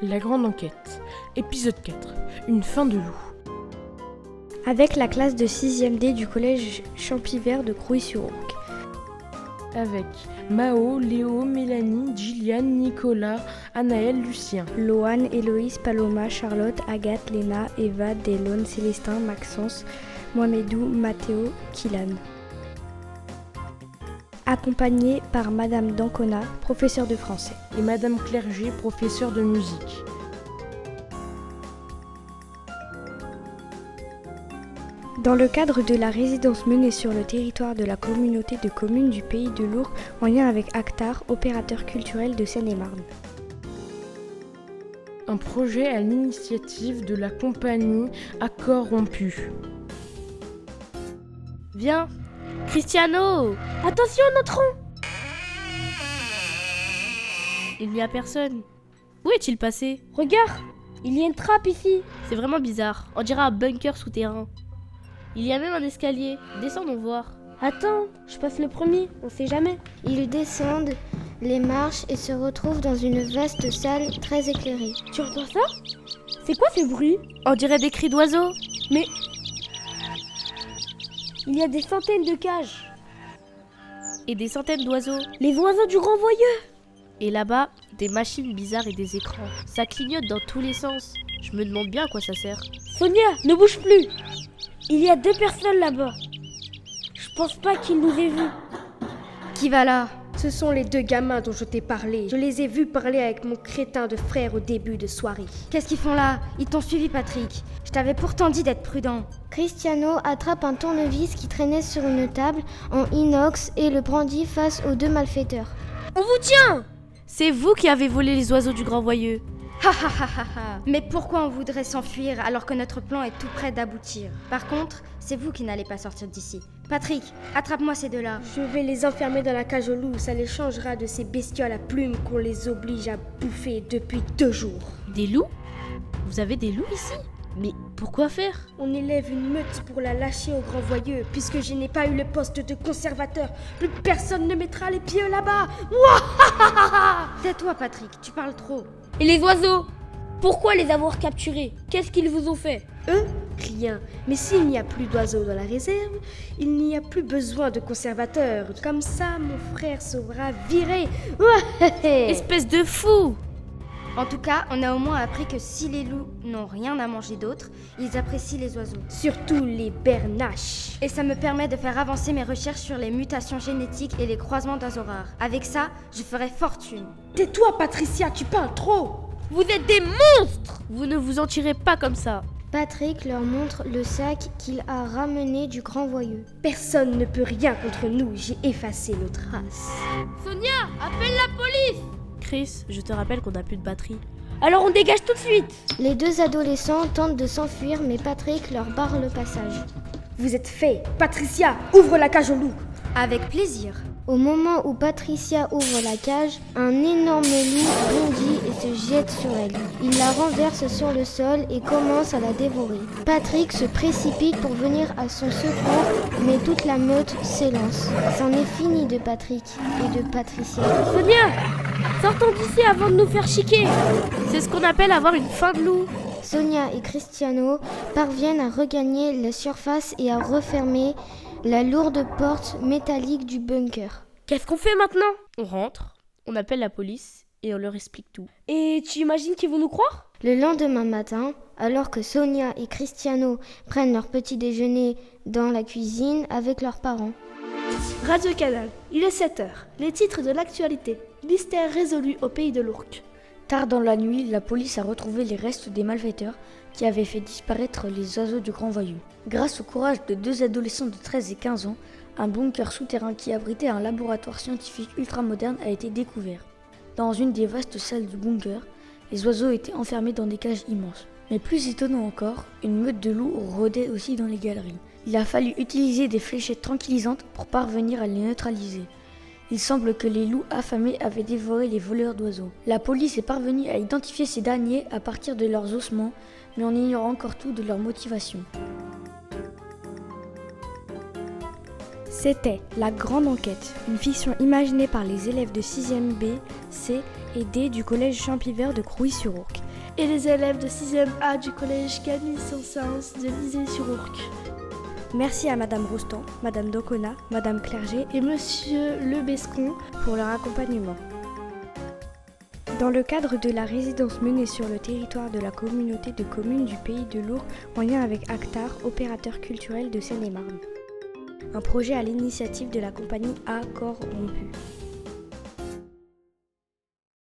La grande enquête. Épisode 4. Une fin de loup. Avec la classe de 6e D du collège Champivert de Crouy-sur-Orc. Avec Mao, Léo, Mélanie, Gillian, Nicolas, Anaël, Lucien. Loane, Héloïse, Paloma, Charlotte, Agathe, Léna, Eva, Delon, Célestin, Maxence, Mohamedou, Mathéo, Kylan. Accompagné par Madame Dancona, professeure de français. Et Madame Clerget, professeure de musique. Dans le cadre de la résidence menée sur le territoire de la communauté de communes du Pays de Lourdes en lien avec Actar, opérateur culturel de Seine-et-Marne. Un projet à l'initiative de la compagnie Accord Rompu. Viens, Cristiano! Attention, entrons! Il n'y a personne. Où est-il passé? Regarde, il y a une trappe ici. C'est vraiment bizarre, on dirait un bunker souterrain. Il y a même un escalier, descendons voir. Attends, je passe le premier, on sait jamais. Ils descendent les marches et se retrouvent dans une vaste salle très éclairée. Tu entends ça? C'est quoi ces bruits? On dirait des cris d'oiseaux. Mais il y a des centaines de cages. Et des centaines d'oiseaux. Les oiseaux du grand voyeux. Et là-bas, des machines bizarres et des écrans. Ça clignote dans tous les sens. Je me demande bien à quoi ça sert. Sonia, ne bouge plus. Il y a 2 personnes là-bas. Je pense pas qu'ils nous aient vus. Qui va là? Ce sont les 2 gamins dont je t'ai parlé. Je les ai vus parler avec mon crétin de frère au début de soirée. Qu'est-ce qu'ils font là? Ils t'ont suivi, Patrick. Je t'avais pourtant dit d'être prudent. Cristiano attrape un tournevis qui traînait sur une table en inox et le brandit face aux 2 malfaiteurs. On vous tient! C'est vous qui avez volé les oiseaux du grand voyeux. Ha ha ha ha ha! Mais pourquoi on voudrait s'enfuir alors que notre plan est tout près d'aboutir? Par contre, c'est vous qui n'allez pas sortir d'ici. Patrick, attrape-moi ces 2-là. Je vais les enfermer dans la cage aux loups. Ça les changera de ces bestioles à plumes qu'on les oblige à bouffer depuis 2 jours. Des loups? Vous avez des loups ici? Mais pourquoi faire? On élève une meute pour la lâcher au grand voyeux. Puisque je n'ai pas eu le poste de conservateur, plus personne ne mettra les pieds là-bas. Tais-toi, Patrick, tu parles trop. Et les oiseaux? Pourquoi les avoir capturés? Qu'est-ce qu'ils vous ont fait? Eux? Rien. Mais s'il n'y a plus d'oiseaux dans la réserve, il n'y a plus besoin de conservateurs. Comme ça, mon frère sera viré. Espèce de fou! En tout cas, on a au moins appris que si les loups n'ont rien à manger d'autre, ils apprécient les oiseaux. Surtout les bernaches. Et ça me permet de faire avancer mes recherches sur les mutations génétiques et les croisements d'oiseaux rares. Avec ça, je ferai fortune. Tais-toi, Patricia, tu parles trop. Vous êtes des monstres! Vous ne vous en tirez pas comme ça. Patrick leur montre le sac qu'il a ramené du grand voyeux. Personne ne peut rien contre nous, j'ai effacé nos traces. Sonia, appelle la police! Chris, je te rappelle qu'on n'a plus de batterie. Alors on dégage tout de suite. Les 2 adolescents tentent de s'enfuir, mais Patrick leur barre le passage. Vous êtes fait. Patricia, ouvre la cage aux loups. Avec plaisir. Au moment où Patricia ouvre la cage, un énorme loup bondit et se jette sur elle. Il la renverse sur le sol et commence à la dévorer. Patrick se précipite pour venir à son secours, mais toute la meute s'élance. C'en est fini de Patrick et de Patricia. Sonia, sortons d'ici avant de nous faire chiquer. C'est ce qu'on appelle avoir une faim de loup. Sonia et Cristiano parviennent à regagner la surface et à refermer la lourde porte métallique du bunker. Qu'est-ce qu'on fait maintenant? On rentre, on appelle la police et on leur explique tout. Et tu imagines qu'ils vont nous croire? Le lendemain matin, alors que Sonia et Cristiano prennent leur petit déjeuner dans la cuisine avec leurs parents. Radio Canal, il est 7h. Les titres de l'actualité. Mystère résolu au Pays de l'Ourcq. Tard dans la nuit, la police a retrouvé les restes des malfaiteurs qui avaient fait disparaître les oiseaux du grand voyou. Grâce au courage de 2 adolescents de 13 et 15 ans, un bunker souterrain qui abritait un laboratoire scientifique ultramoderne a été découvert. Dans une des vastes salles du bunker, les oiseaux étaient enfermés dans des cages immenses. Mais plus étonnant encore, une meute de loups rôdait aussi dans les galeries. Il a fallu utiliser des fléchettes tranquillisantes pour parvenir à les neutraliser. Il semble que les loups affamés avaient dévoré les voleurs d'oiseaux. La police est parvenue à identifier ces derniers à partir de leurs ossements, mais on ignore encore tout de leur motivation. C'était La Grande Enquête, une fiction imaginée par les élèves de 6e B, C et D du collège Champivert de Crouy-sur-Ourcq. Et les élèves de 6e A du collège Camille Saint-Saëns de Visé-sur-Ourcq. Merci à Madame Rostand, Madame Docona, Madame Clerget Et Monsieur Lebescon pour leur accompagnement. Dans le cadre de la résidence menée sur le territoire de la communauté de communes du Pays de l'Ourcq en lien avec Actar, opérateur culturel de Seine-et-Marne. Un projet à l'initiative de la compagnie Accord Rompu.